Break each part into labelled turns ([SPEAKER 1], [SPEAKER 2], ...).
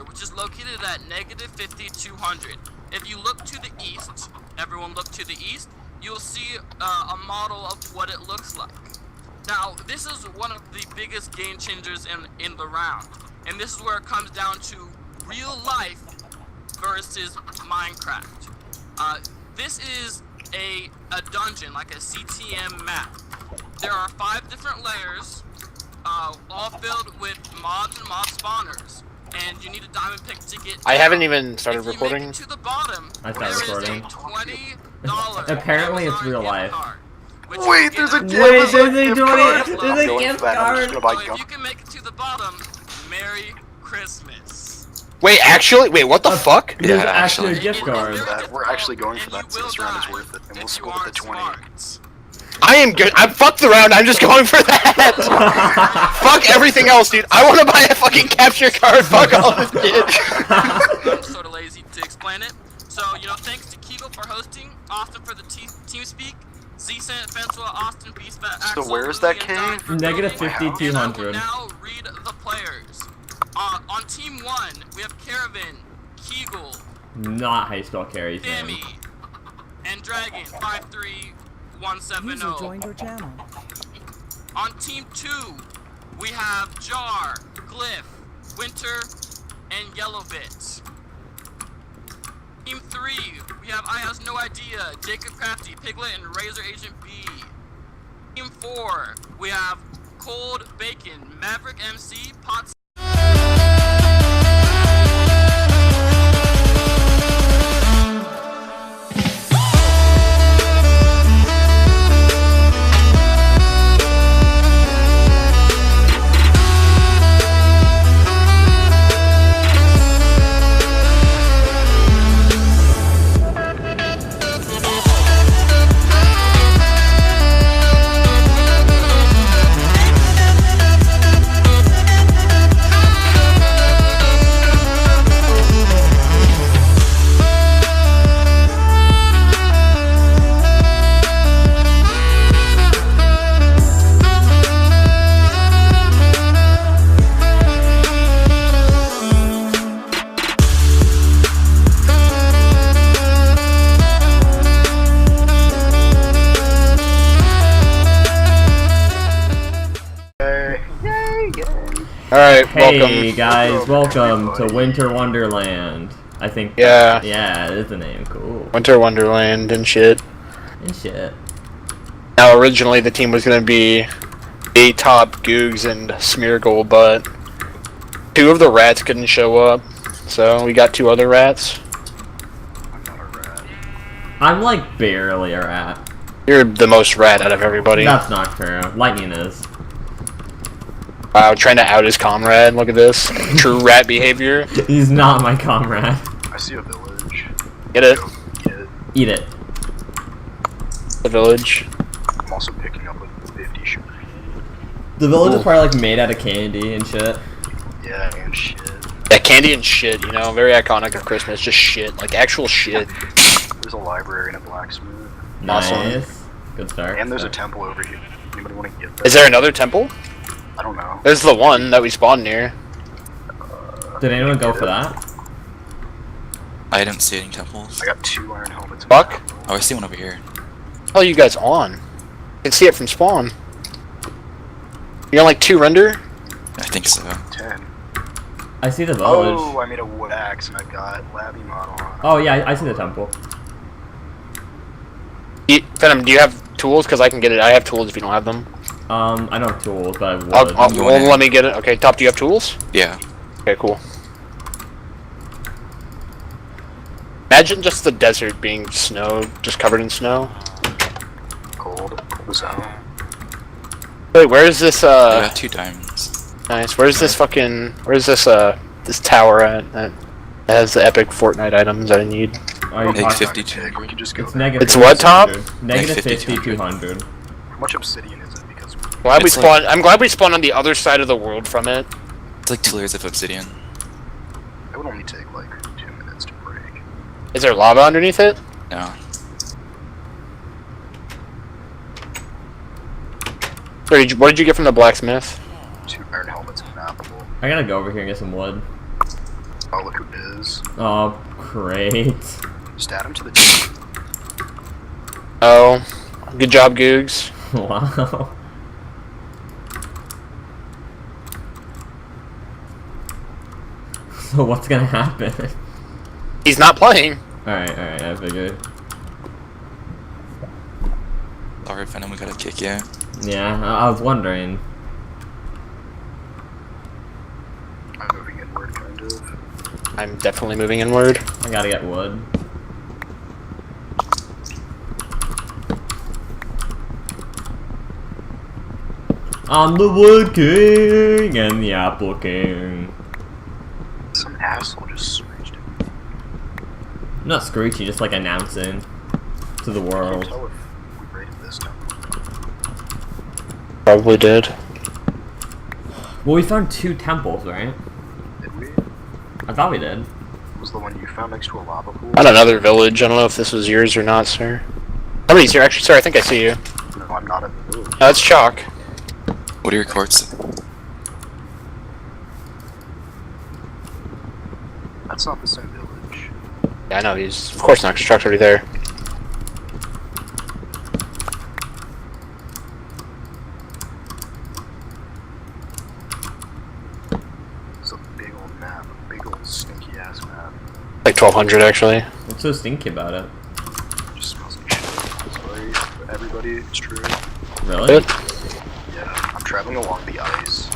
[SPEAKER 1] which is located at -50-200. If you look to the east, everyone look to the east, you'll see a model of what it looks like. Now, this is one of the biggest game changers in the round, and this is where it comes down to real life versus Minecraft. This is a dungeon, like a CTM map. There are 5 different layers, all filled with mods and mob spawners, and you need a diamond pick to get down.
[SPEAKER 2] I haven't even started
[SPEAKER 1] if you
[SPEAKER 2] recording.
[SPEAKER 1] Make it to the bottom,
[SPEAKER 3] I started recording.
[SPEAKER 1] $20
[SPEAKER 3] Apparently it's real
[SPEAKER 1] Amazon
[SPEAKER 3] life.
[SPEAKER 1] gift card, which
[SPEAKER 4] Wait,
[SPEAKER 1] you
[SPEAKER 4] there's
[SPEAKER 1] get
[SPEAKER 4] a
[SPEAKER 1] at-
[SPEAKER 4] gift
[SPEAKER 3] Wait,
[SPEAKER 4] card.
[SPEAKER 3] there's a gift card.
[SPEAKER 1] So if you can make it to the bottom, Merry Christmas.
[SPEAKER 2] Wait, actually? Wait, what the fuck?
[SPEAKER 3] There's
[SPEAKER 4] Yeah,
[SPEAKER 3] actually a
[SPEAKER 4] actually.
[SPEAKER 3] gift card.
[SPEAKER 4] We're actually going for
[SPEAKER 1] And
[SPEAKER 4] that,
[SPEAKER 1] you
[SPEAKER 4] so
[SPEAKER 1] will
[SPEAKER 4] this round is
[SPEAKER 1] die
[SPEAKER 4] worth it, and we'll
[SPEAKER 1] if
[SPEAKER 4] split
[SPEAKER 1] you
[SPEAKER 4] the
[SPEAKER 1] aren't
[SPEAKER 4] 20.
[SPEAKER 1] smart.
[SPEAKER 2] I am good. I'm fucked around. I'm just going for that. Fuck everything else, dude. I want to buy a fucking capture card. Fuck all this shit.
[SPEAKER 1] I'm sort of lazy to explain it. So, thanks to Kegel for hosting, Austin for the team speak, Z-Senate, Fenswell, Austin, Beastbat, Axel,
[SPEAKER 4] where is
[SPEAKER 1] Louie,
[SPEAKER 4] that
[SPEAKER 1] and Don
[SPEAKER 4] cave?
[SPEAKER 1] for
[SPEAKER 3] Negative
[SPEAKER 1] building.
[SPEAKER 3] 50,
[SPEAKER 1] And I will
[SPEAKER 3] 200.
[SPEAKER 1] now read the players. On team 1, we have Caravan, Kegel,
[SPEAKER 3] Not high school carries, man.
[SPEAKER 1] Sammy, and Dragon, 53170.
[SPEAKER 5] User joined your channel.
[SPEAKER 1] On team 2, we have Jar, Glyph, Winter, and Yellowbit. Team 3, we have I Has No Idea, Jacob Crafty, Piglet, and Razor Agent B. Team 4, we have Cold Bacon, Maverick MC, Pots.
[SPEAKER 2] Alright,
[SPEAKER 3] Hey
[SPEAKER 2] welcome.
[SPEAKER 3] guys, welcome to Winter Wonderland. I think.
[SPEAKER 2] Yeah.
[SPEAKER 3] Yeah, it is the name. Cool.
[SPEAKER 2] Winter Wonderland and shit.
[SPEAKER 3] And shit.
[SPEAKER 2] Now, originally the team was going to be A-Top, Googs, and Smeargle, but 2 of the rats couldn't show up, so we got 2 other rats.
[SPEAKER 4] I'm not a rat.
[SPEAKER 3] I'm like barely a rat.
[SPEAKER 2] You're the most rat out of everybody.
[SPEAKER 3] That's not true. Lightning is.
[SPEAKER 2] Wow, trying to out his comrade. Look at this. True rat behavior.
[SPEAKER 3] He's not my comrade.
[SPEAKER 4] I see a village.
[SPEAKER 2] Get it?
[SPEAKER 4] Get it.
[SPEAKER 3] Eat it.
[SPEAKER 2] The village.
[SPEAKER 4] I'm also picking up like 50 sugar.
[SPEAKER 3] The village
[SPEAKER 2] Ooh.
[SPEAKER 3] is probably like made out of candy and shit.
[SPEAKER 4] Yeah, and shit.
[SPEAKER 2] Yeah, candy and shit, very iconic of Christmas. Just shit. Like, actual shit.
[SPEAKER 4] There's a library and a blacksmith.
[SPEAKER 2] Awesome.
[SPEAKER 3] Nice. Good start.
[SPEAKER 4] And there's a temple over here. Anybody want to get that?
[SPEAKER 2] Is there another temple?
[SPEAKER 4] I don't know.
[SPEAKER 2] There's the one that we spawned near.
[SPEAKER 3] Did anyone go for that?
[SPEAKER 6] I didn't see any temples.
[SPEAKER 4] I got 2 iron helmets.
[SPEAKER 2] Fuck.
[SPEAKER 6] Oh, I see one over here.
[SPEAKER 2] What are you guys on? You can see it from spawn. You're on like 2 render?
[SPEAKER 6] I think so.
[SPEAKER 4] 10.
[SPEAKER 3] I see the village.
[SPEAKER 4] Oh, I made a wood axe and I got Labby model on it.
[SPEAKER 3] Oh yeah, I see the temple.
[SPEAKER 2] Venom, do you have tools? Because I can get it. I have tools if you don't have them.
[SPEAKER 3] I don't have tools, but I would.
[SPEAKER 2] Well, let me get it. Okay, Top, do you have tools?
[SPEAKER 6] Yeah.
[SPEAKER 2] Okay, cool. Imagine just the desert being snow, just covered in snow.
[SPEAKER 4] Cold as hell.
[SPEAKER 2] Wait, where is this,
[SPEAKER 6] I got 2 diamonds.
[SPEAKER 2] Nice, where's this fucking, where's this, this tower at, that has the epic Fortnite items that I need?
[SPEAKER 3] Are you
[SPEAKER 6] Make
[SPEAKER 3] talking-
[SPEAKER 6] 50
[SPEAKER 4] We
[SPEAKER 6] 200.
[SPEAKER 4] can just go
[SPEAKER 3] It's
[SPEAKER 4] there.
[SPEAKER 3] negative.
[SPEAKER 2] It's what, Tom?
[SPEAKER 3] 200. Negative
[SPEAKER 6] Like
[SPEAKER 3] 50,
[SPEAKER 6] 50,
[SPEAKER 3] 200.
[SPEAKER 4] How much obsidian is it? Because
[SPEAKER 2] Glad we
[SPEAKER 6] It's like-
[SPEAKER 2] spawned, I'm glad we spawned on the other side of the world from it.
[SPEAKER 6] It's like 2 layers of obsidian.
[SPEAKER 4] it would only take like 2 minutes to break.
[SPEAKER 2] Is there lava underneath it?
[SPEAKER 6] No.
[SPEAKER 2] What did you get from the blacksmith?
[SPEAKER 4] 2 iron helmets and an apple.
[SPEAKER 3] I gotta go over here and get some wood.
[SPEAKER 4] Oh, look who it is.
[SPEAKER 3] Oh, great.
[SPEAKER 4] Stat him to the team.
[SPEAKER 2] Oh, good job, Googs.
[SPEAKER 3] Wow. So what's gonna happen?
[SPEAKER 2] He's not playing.
[SPEAKER 3] Alright, I figured.
[SPEAKER 6] Sorry, Venom, we gotta kick you.
[SPEAKER 3] Yeah, I was wondering.
[SPEAKER 4] I'm moving inward, kind of.
[SPEAKER 2] I'm definitely moving inward.
[SPEAKER 3] I gotta get wood. I'm the Wood King and the Apple King.
[SPEAKER 4] Some asshole just screeched at me.
[SPEAKER 3] Not screeching, just like announcing to the
[SPEAKER 4] I can't
[SPEAKER 3] world.
[SPEAKER 4] tell if we raided this time.
[SPEAKER 2] Probably did.
[SPEAKER 3] Well, we found 2 temples, right?
[SPEAKER 4] Did we?
[SPEAKER 3] I thought we did.
[SPEAKER 4] Was the one you found next to a lava pool?
[SPEAKER 2] On another village. I don't know if this was yours or not, sir. Somebody's here. Actually, sir, I think I see you.
[SPEAKER 4] No, I'm not in the village.
[SPEAKER 2] No, it's Chalk.
[SPEAKER 6] What are your courts?
[SPEAKER 4] That's not the same village.
[SPEAKER 2] Yeah, I know. He's, of course not, 'cause Chalk's already there.
[SPEAKER 4] It's a big old map. A big old stinky ass map.
[SPEAKER 2] Like 1200, actually.
[SPEAKER 3] What's so stinky about it?
[SPEAKER 4] It just smells like shit. Sorry, everybody, it's true.
[SPEAKER 3] Really?
[SPEAKER 2] Good.
[SPEAKER 4] Yeah, I'm traveling along the ice.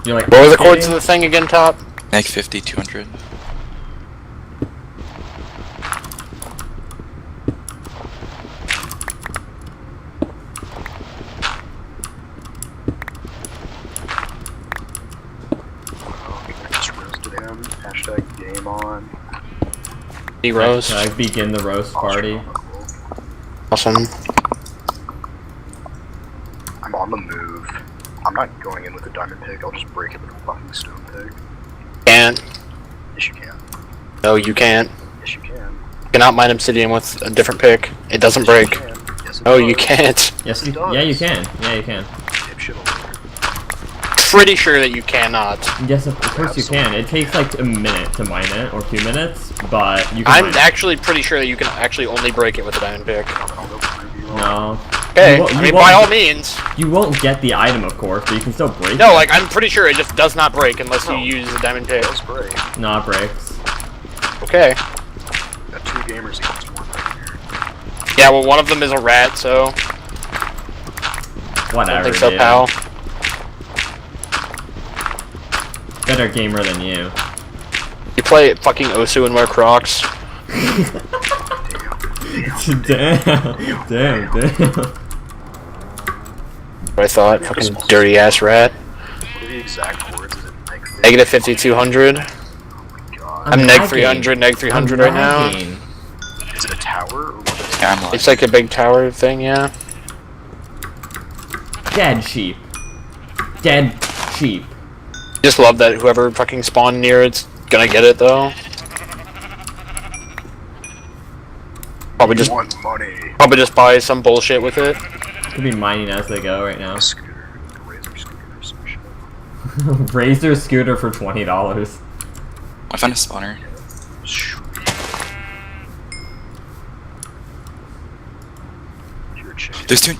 [SPEAKER 3] You're like,
[SPEAKER 2] What were the chords of the thing again, Top?
[SPEAKER 6] Neg 50, 200.
[SPEAKER 4] I just roasted him. Hashtag game on.
[SPEAKER 2] Heroes.
[SPEAKER 3] I begin the roast party.
[SPEAKER 4] Astronomical.
[SPEAKER 2] Awesome.
[SPEAKER 4] I'm on the move. I'm not going in with a diamond pick. I'll just break it with a fucking stone pick.
[SPEAKER 2] Can't.
[SPEAKER 4] Yes, you can.
[SPEAKER 2] No, you can't.
[SPEAKER 4] Yes, you can.
[SPEAKER 2] You cannot mine obsidian with a different pick. It doesn't
[SPEAKER 4] Yes,
[SPEAKER 2] break.
[SPEAKER 4] you can. Yes, it
[SPEAKER 2] Oh,
[SPEAKER 4] does.
[SPEAKER 2] you can't.
[SPEAKER 3] Yes,
[SPEAKER 4] It does.
[SPEAKER 3] yeah, you can. Yeah, you can.
[SPEAKER 4] Dipshit alert.
[SPEAKER 2] Pretty sure that you cannot.
[SPEAKER 3] Yes, of course you can. It takes like a minute to mine it, or 2 minutes, but you can
[SPEAKER 2] I'm
[SPEAKER 3] mine it.
[SPEAKER 2] actually pretty sure that you can actually only break it with a diamond pick.
[SPEAKER 4] I'll go prove you wrong.
[SPEAKER 3] No.
[SPEAKER 2] Okay,
[SPEAKER 3] You won't-
[SPEAKER 2] I
[SPEAKER 3] you
[SPEAKER 2] mean,
[SPEAKER 3] won't-
[SPEAKER 2] by all means.
[SPEAKER 3] You won't get the item, of course, but you can still break
[SPEAKER 2] No,
[SPEAKER 3] it.
[SPEAKER 2] like, I'm pretty sure it just does not break unless you
[SPEAKER 4] No.
[SPEAKER 2] use a diamond pick.
[SPEAKER 4] Let's break.
[SPEAKER 3] No, it breaks.
[SPEAKER 2] Okay.
[SPEAKER 4] Got 2 gamers against 1 right here.
[SPEAKER 2] Yeah, well, one of them is a rat, so. I
[SPEAKER 3] Whatever,
[SPEAKER 2] don't think so,
[SPEAKER 3] dude.
[SPEAKER 2] pal.
[SPEAKER 3] Better gamer than you.
[SPEAKER 2] You play fucking Osu and wear Crocs.
[SPEAKER 3] Damn.
[SPEAKER 2] What I thought. Fucking dirty ass rat.
[SPEAKER 4] What are the exact chords? Is it like
[SPEAKER 2] Negative 5200.
[SPEAKER 4] Oh my god.
[SPEAKER 2] I'm neg
[SPEAKER 3] lagging.
[SPEAKER 2] 300, neg 300
[SPEAKER 3] I'm
[SPEAKER 2] right now.
[SPEAKER 3] lagging.
[SPEAKER 4] Is it a tower or what is it?
[SPEAKER 6] Yeah, I'm
[SPEAKER 2] It's like a big tower thing, yeah.
[SPEAKER 3] Dead sheep. Dead sheep.
[SPEAKER 2] Just love that whoever fucking spawned near it's gonna get it though. Probably just buy some bullshit with it.
[SPEAKER 3] Could be mining as they go right now.
[SPEAKER 4] A scooter, a razor scooter or some shit.
[SPEAKER 3] Razor scooter for $20.
[SPEAKER 6] I found a spawner.
[SPEAKER 4] You're a chicken.
[SPEAKER 6] There's 2.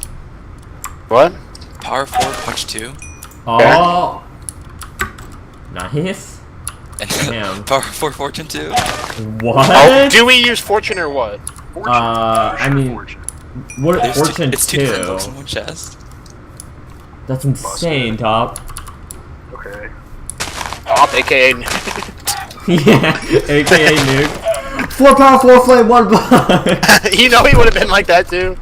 [SPEAKER 2] What?
[SPEAKER 6] Power 4, punch 2.
[SPEAKER 3] Oh! Nice.
[SPEAKER 6] And
[SPEAKER 3] Damn.
[SPEAKER 6] Power 4, fortune 2.
[SPEAKER 3] What?
[SPEAKER 2] Oh, do we use fortune or what?
[SPEAKER 4] Fortune.
[SPEAKER 3] I mean,
[SPEAKER 4] Fortune.
[SPEAKER 3] what?
[SPEAKER 6] There's
[SPEAKER 3] Fortune
[SPEAKER 6] it's 2 different books in
[SPEAKER 3] 2.
[SPEAKER 6] one chest.
[SPEAKER 3] That's insane, Top.
[SPEAKER 4] Okay.
[SPEAKER 2] Op, aka.
[SPEAKER 3] Yeah, aka nuke. 4 power, 4 flame, 1 blood.
[SPEAKER 2] You know he would have been like that too.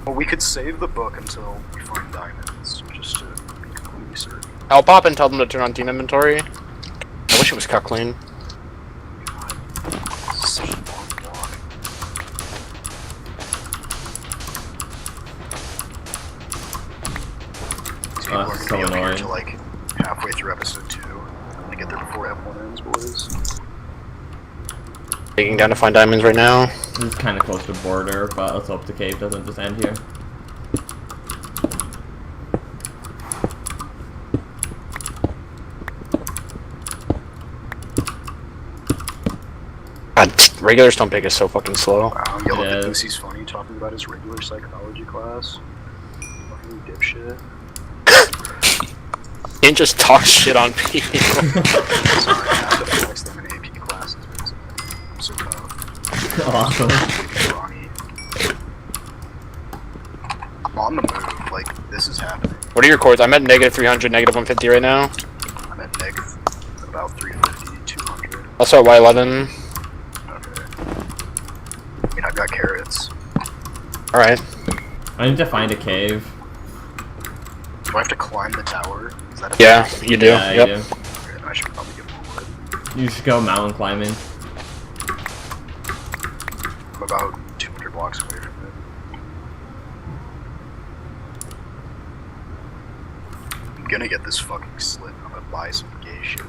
[SPEAKER 4] Well, we could save the book until we find diamonds, just to be completely certain.
[SPEAKER 2] I'll pop and tell them to turn on team inventory. I wish it was cut clean.
[SPEAKER 4] This is such a long walk. These people are
[SPEAKER 3] That's
[SPEAKER 4] gonna
[SPEAKER 3] so
[SPEAKER 4] be over here
[SPEAKER 3] annoying.
[SPEAKER 4] till like halfway through episode 2. I'm gonna get there before F1 ends, boys.
[SPEAKER 2] Digging down to find diamonds right now.
[SPEAKER 3] This is kind of close to border, but let's hope the cave doesn't just end here.
[SPEAKER 2] regular stone pick is so fucking slow.
[SPEAKER 4] Wow, you look
[SPEAKER 3] Yeah.
[SPEAKER 4] at Lucy's funny talking about his regular psychology class. Fucking dipshit.
[SPEAKER 2] You can't just talk shit on people.
[SPEAKER 4] Sorry, I have to flex them in AP classes because I'm so tough.
[SPEAKER 3] Awesome.
[SPEAKER 4] Ronnie. I'm on the move, like, this is happening.
[SPEAKER 2] What are your cores? I'm at negative 300, negative 150 right now.
[SPEAKER 4] I'm at negative about 350, 200.
[SPEAKER 2] Also at Y11.
[SPEAKER 4] Okay. I mean, I've got carrots.
[SPEAKER 2] Alright.
[SPEAKER 3] I need to find a cave.
[SPEAKER 4] Do I have to climb the tower? Is that a
[SPEAKER 2] Yeah, you do.
[SPEAKER 3] Yeah,
[SPEAKER 2] Yep.
[SPEAKER 3] you do.
[SPEAKER 4] Okay, I should probably get more wood.
[SPEAKER 3] You should go mountain climbing.
[SPEAKER 4] I'm about 200 blocks away from it. I'm gonna get this fucking slit. I'm gonna buy some gay shit.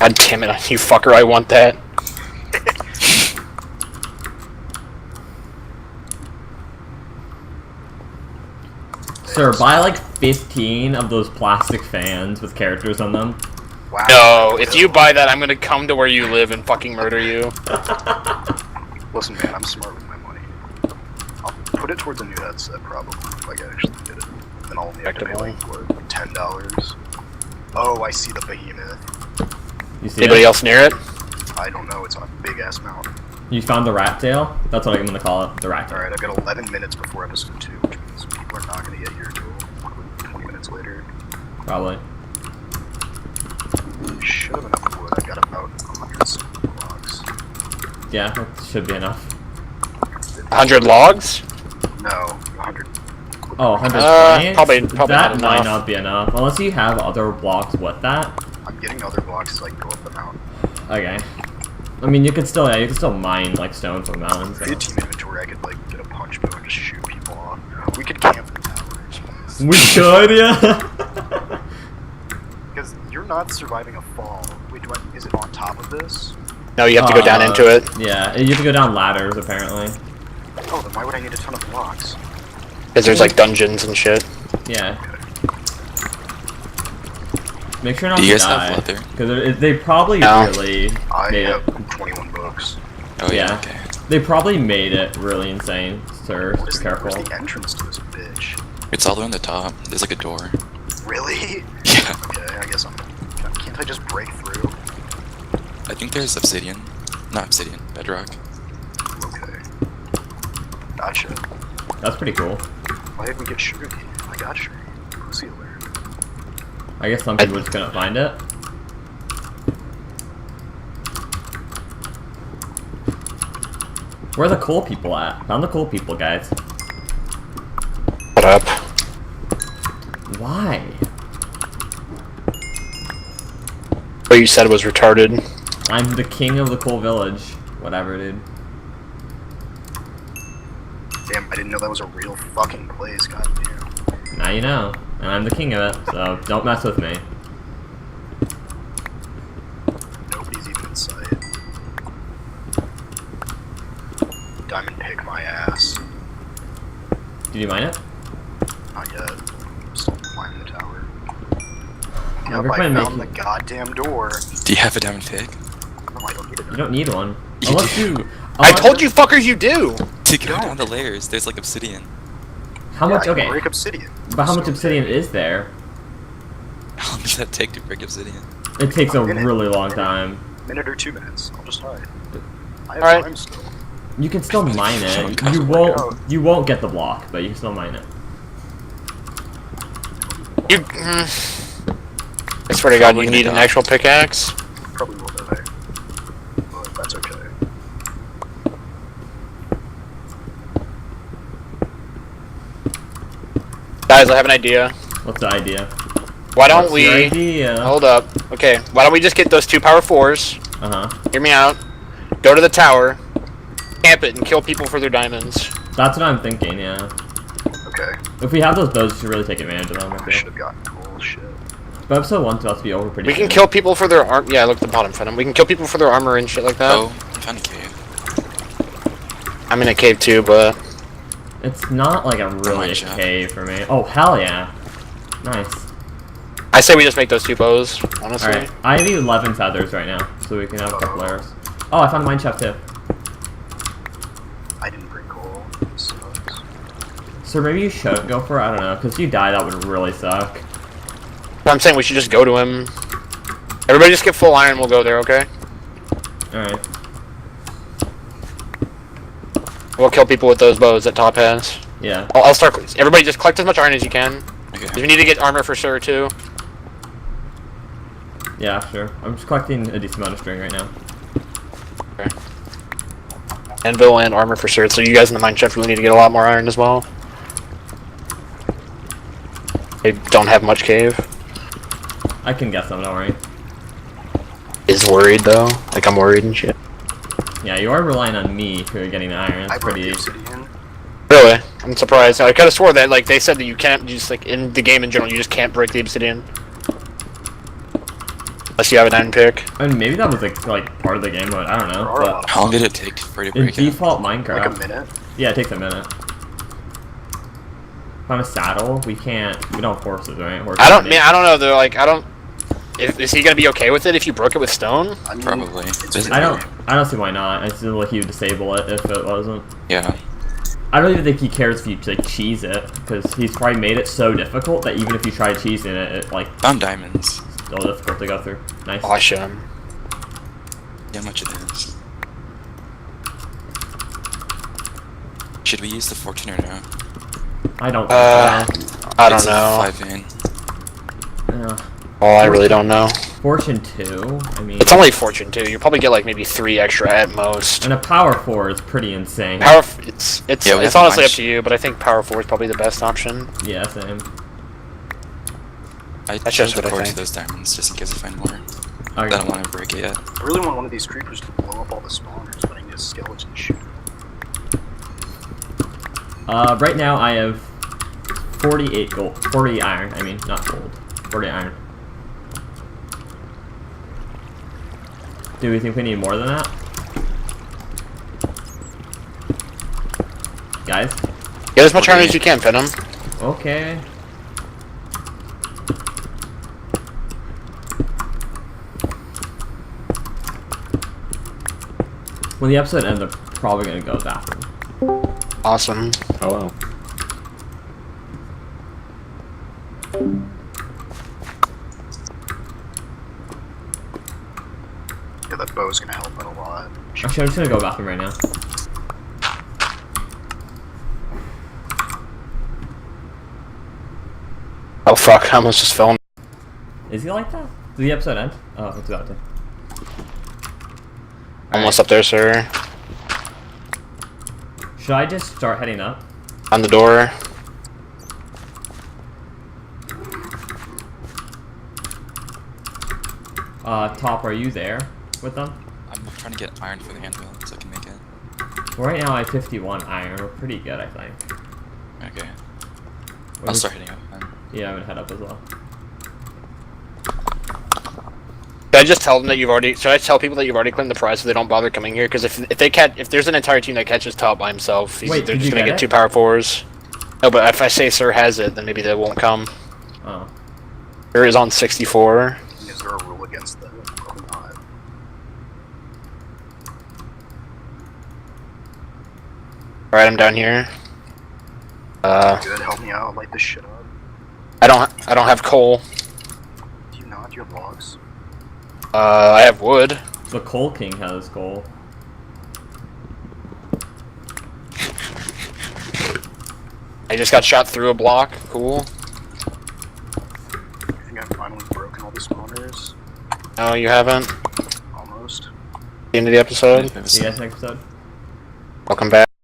[SPEAKER 2] God damn it, you fucker, I want that.
[SPEAKER 3] Sir, buy like 15 of those plastic fans with characters on them.
[SPEAKER 4] Wow.
[SPEAKER 2] No, if you buy that, I'm gonna come to where you live and fucking murder you.
[SPEAKER 4] Listen, man, I'm smart with my money. I'll put it towards a new headset, probably, if I actually get it. Then I'll only have to pay like, what, $10? Oh, I see the behemoth.
[SPEAKER 3] You see
[SPEAKER 2] Anybody
[SPEAKER 3] it?
[SPEAKER 2] else near it?
[SPEAKER 4] I don't know, it's on a big-ass mountain.
[SPEAKER 3] You found the rat tail? That's what I'm gonna call it, the rat tail.
[SPEAKER 4] Alright, I've got 11 minutes before episode 2, which means people are not gonna get here until 20 minutes later.
[SPEAKER 3] Probably.
[SPEAKER 4] Should have enough wood. I've got about 100 blocks.
[SPEAKER 3] Yeah, that should be enough.
[SPEAKER 2] 100 logs?
[SPEAKER 4] No, 100.
[SPEAKER 3] Oh, 120?
[SPEAKER 2] probably
[SPEAKER 3] That
[SPEAKER 2] not
[SPEAKER 3] might
[SPEAKER 2] enough.
[SPEAKER 3] not be enough, unless you have other blocks with that.
[SPEAKER 4] I'm getting other blocks as I go up the mountain.
[SPEAKER 3] Okay. I mean, you can still, you can still mine like stone from mountains.
[SPEAKER 4] If we had team inventory, I could like get a punch bow and just shoot people off. We could camp the towers.
[SPEAKER 3] We should, yeah.
[SPEAKER 4] Because you're not surviving a fall. Wait, is it on top of this?
[SPEAKER 2] No, you have to go down into it.
[SPEAKER 3] Yeah, you have to go down ladders apparently.
[SPEAKER 4] Oh, then why would I need a ton of blocks?
[SPEAKER 2] Because there's like dungeons and shit.
[SPEAKER 3] Yeah. Make sure not
[SPEAKER 6] Do
[SPEAKER 3] to
[SPEAKER 6] you guys
[SPEAKER 3] die.
[SPEAKER 6] have leather?
[SPEAKER 3] Because they probably
[SPEAKER 2] No.
[SPEAKER 3] really
[SPEAKER 4] I
[SPEAKER 3] made
[SPEAKER 4] have
[SPEAKER 3] it.
[SPEAKER 4] 21 books.
[SPEAKER 6] Oh yeah,
[SPEAKER 3] Yeah.
[SPEAKER 6] okay.
[SPEAKER 3] They probably made it really insane, sir. Be
[SPEAKER 4] Where's
[SPEAKER 3] careful.
[SPEAKER 4] the entrance to this bitch?
[SPEAKER 6] It's all the way on the top. There's like a door.
[SPEAKER 4] Really?
[SPEAKER 6] Yeah.
[SPEAKER 4] Okay, I guess can't I just break through?
[SPEAKER 6] I think there's obsidian. Not obsidian, bedrock.
[SPEAKER 4] Okay. Gotcha.
[SPEAKER 3] That's pretty cool.
[SPEAKER 4] Why did we get sugarcane? I got sugarcane. Pussy alert.
[SPEAKER 3] I guess some people just couldn't find it. Where are the cool people at? Found the cool people, guys.
[SPEAKER 2] Shut up.
[SPEAKER 3] Why?
[SPEAKER 2] What you said was retarded.
[SPEAKER 3] I'm the king of the cool village. Whatever, dude.
[SPEAKER 4] Damn, I didn't know that was a real fucking place. God damn.
[SPEAKER 3] Now you know. And I'm the king of it, so don't mess with me.
[SPEAKER 4] Nobody's even in sight. Diamond pick my ass.
[SPEAKER 3] Did you mine it?
[SPEAKER 4] Not yet. I'm still climbing the tower.
[SPEAKER 3] I
[SPEAKER 4] Yep, I
[SPEAKER 3] recommend
[SPEAKER 4] found the
[SPEAKER 3] making-
[SPEAKER 4] goddamn door.
[SPEAKER 6] Do you have a diamond pick?
[SPEAKER 4] No, I don't need it.
[SPEAKER 3] You don't need one.
[SPEAKER 6] You
[SPEAKER 3] Unless
[SPEAKER 6] do.
[SPEAKER 3] you...
[SPEAKER 2] I told you fuckers you do!
[SPEAKER 6] To go down the layers, there's like obsidian.
[SPEAKER 3] How
[SPEAKER 4] Yeah,
[SPEAKER 3] much...
[SPEAKER 4] I can
[SPEAKER 3] Okay.
[SPEAKER 4] break obsidian.
[SPEAKER 3] But how much
[SPEAKER 4] So-
[SPEAKER 3] obsidian is there?
[SPEAKER 6] How long does that take to break obsidian?
[SPEAKER 3] It takes a
[SPEAKER 4] Minute.
[SPEAKER 3] really long time.
[SPEAKER 4] Minute or 2 minutes. I'll just hide. I have
[SPEAKER 2] Alright.
[SPEAKER 4] time still.
[SPEAKER 3] You can still mine
[SPEAKER 6] Someone
[SPEAKER 3] it.
[SPEAKER 6] comes
[SPEAKER 3] You
[SPEAKER 6] to
[SPEAKER 4] work
[SPEAKER 3] won't...
[SPEAKER 4] out.
[SPEAKER 3] You won't get the block, but you can still mine it.
[SPEAKER 2] You. I swear to God,
[SPEAKER 6] Probably
[SPEAKER 2] you
[SPEAKER 6] gonna
[SPEAKER 2] need an
[SPEAKER 6] die.
[SPEAKER 2] actual pickaxe.
[SPEAKER 4] Probably will die. But that's okay.
[SPEAKER 2] Guys, I have an idea.
[SPEAKER 3] What's the idea?
[SPEAKER 2] Why don't
[SPEAKER 3] What's your
[SPEAKER 2] we.
[SPEAKER 3] idea?
[SPEAKER 2] Hold up. Okay, why don't we just get those 2 power 4s?
[SPEAKER 3] Uh-huh.
[SPEAKER 2] Hear me out. Go to the tower, camp it, and kill people for their diamonds.
[SPEAKER 3] That's what I'm thinking, yeah.
[SPEAKER 4] Okay.
[SPEAKER 3] If we have those bows, we should really take advantage of them, I
[SPEAKER 4] I
[SPEAKER 3] feel.
[SPEAKER 4] should have gotten cool shit.
[SPEAKER 3] But episode 1's about to be over pretty
[SPEAKER 2] We can
[SPEAKER 3] soon.
[SPEAKER 2] kill people for their arm. Yeah, look at the bottom front. We can kill people for their armor and shit like that.
[SPEAKER 6] Oh, I found a cave.
[SPEAKER 2] I'm in a cave too, but
[SPEAKER 3] It's not like a really
[SPEAKER 6] Mine
[SPEAKER 3] a
[SPEAKER 6] shop.
[SPEAKER 3] cave for me. Oh, hell yeah. Nice.
[SPEAKER 2] I say we just make those 2 bows. Honestly.
[SPEAKER 3] Alright, I need 11 feathers right now, so we can have a couple arrows. Oh, I found a mine shaft too.
[SPEAKER 4] Sucks.
[SPEAKER 3] So maybe you should go for it. I don't know, because if you die, that would really suck.
[SPEAKER 2] I'm saying we should just go to him. Everybody just get full iron, we'll go there, okay?
[SPEAKER 3] Alright.
[SPEAKER 2] We'll kill people with those bows that Top has.
[SPEAKER 3] Yeah.
[SPEAKER 2] I'll start. Everybody just collect as much iron as you can.
[SPEAKER 6] Okay.
[SPEAKER 2] If you need to get armor for sure, too.
[SPEAKER 3] Yeah, sure. I'm just collecting a decent amount of string right now.
[SPEAKER 2] Okay. Anvil and armor for sure, so you guys in the mine shaft really need to get a lot more iron as well. They don't have much cave.
[SPEAKER 3] I can get some, don't worry.
[SPEAKER 2] Is worried though. Like I'm worried and shit.
[SPEAKER 3] Yeah, you are relying on me for getting the iron.
[SPEAKER 4] I
[SPEAKER 3] It's
[SPEAKER 4] broke the
[SPEAKER 3] pretty...
[SPEAKER 4] obsidian.
[SPEAKER 2] Really? I'm surprised. I could have swore that like they said that you can't just like in the game in general you just can't break the obsidian. Unless you have an iron pick.
[SPEAKER 3] I mean, maybe that was like part of the game mode. I don't know.
[SPEAKER 4] There are a lot
[SPEAKER 3] But
[SPEAKER 4] of
[SPEAKER 6] How long did it take for you to
[SPEAKER 3] in
[SPEAKER 6] break it?
[SPEAKER 3] default Minecraft,
[SPEAKER 4] like a minute.
[SPEAKER 3] yeah, it takes a minute. On a saddle, we don't have horses, right? Horses
[SPEAKER 2] I don't know though, like I don't is he gonna be okay with it if you broke it with stone?
[SPEAKER 4] I mean,
[SPEAKER 6] Probably.
[SPEAKER 4] it's
[SPEAKER 3] I don't see why not. I feel like he would disable it if it wasn't.
[SPEAKER 6] Yeah.
[SPEAKER 3] I don't even think he cares if you like cheese it, because he's probably made it so difficult that even if you try cheesing it, it like
[SPEAKER 6] Found diamonds.
[SPEAKER 3] still difficult to go through. Nice.
[SPEAKER 2] Awesome.
[SPEAKER 6] Yeah, how much it is. Should we use the fortune or no?
[SPEAKER 3] I don't.
[SPEAKER 2] I don't
[SPEAKER 6] It's a
[SPEAKER 2] know.
[SPEAKER 6] 5 vein.
[SPEAKER 3] Yeah.
[SPEAKER 2] Oh, I really don't know.
[SPEAKER 3] Fortune 2. I mean,
[SPEAKER 2] It's only fortune too. You probably get like maybe 3 extra at most.
[SPEAKER 3] and a power 4 is pretty insane.
[SPEAKER 2] Power, it's
[SPEAKER 6] Yeah, we
[SPEAKER 2] it's
[SPEAKER 6] have
[SPEAKER 2] honestly up
[SPEAKER 6] much.
[SPEAKER 2] to you, but I think power 4 is probably the best option.
[SPEAKER 3] Yeah, same.
[SPEAKER 6] I
[SPEAKER 2] That's
[SPEAKER 6] chose
[SPEAKER 2] just what I
[SPEAKER 6] report to
[SPEAKER 2] think.
[SPEAKER 6] those diamonds just in case I find more. I
[SPEAKER 3] Okay.
[SPEAKER 6] don't want to break it yet.
[SPEAKER 4] I really want one of these creepers to blow up all the spawners, but I need a skeleton to shoot.
[SPEAKER 3] Right now I have 48 gold, 40 iron. I mean, not gold, 40 iron. Do we think we need more than that, guys?
[SPEAKER 2] Get as much iron as you can, Venom.
[SPEAKER 3] Okay. When the episode ends, I'm probably gonna go to the bathroom.
[SPEAKER 2] Awesome.
[SPEAKER 5] Oh,
[SPEAKER 4] Yeah, that bow's gonna help out a lot.
[SPEAKER 3] Actually, I'm just gonna go to the bathroom right now.
[SPEAKER 2] Oh fuck! I almost just fell.
[SPEAKER 3] Is he like that? Did the episode end? Oh, it's about to.
[SPEAKER 2] Almost up there, sir.
[SPEAKER 3] Should I just start heading up?
[SPEAKER 2] On the door.
[SPEAKER 3] Top, are you there with them?
[SPEAKER 6] I'm trying to get iron for the anvil so I can make it.
[SPEAKER 3] Well, right now I have 51 iron. We're pretty good, I think.
[SPEAKER 6] Okay. I'll start hitting up then.
[SPEAKER 3] Yeah, I'm gonna head up as well.
[SPEAKER 2] Should I just tell them that you've already? Should I tell people that you've already claimed the prize so they don't bother coming here? Because if they catch, if there's an entire team that catches Top by himself,
[SPEAKER 3] Wait,
[SPEAKER 2] they're
[SPEAKER 3] did
[SPEAKER 2] just
[SPEAKER 3] you
[SPEAKER 2] gonna
[SPEAKER 3] get
[SPEAKER 2] get
[SPEAKER 3] it?
[SPEAKER 2] 2 power 4s. No, but if I say Sir has it, then maybe they won't come.
[SPEAKER 3] Oh.
[SPEAKER 2] Sir is on 64.
[SPEAKER 4] Is there a rule against that? Probably not.
[SPEAKER 2] All right, I'm down here.
[SPEAKER 4] Good, help me out, light this shit up.
[SPEAKER 2] I don't have coal.
[SPEAKER 4] Do you not? Do you have logs?
[SPEAKER 2] I have wood.
[SPEAKER 3] The Coal King has gold.
[SPEAKER 2] I just got shot through a block. Cool.
[SPEAKER 4] I think I've finally broken all the spawners.
[SPEAKER 2] No, you haven't.
[SPEAKER 4] Almost.
[SPEAKER 2] The end of the episode.
[SPEAKER 3] See you guys next episode.
[SPEAKER 2] Welcome back.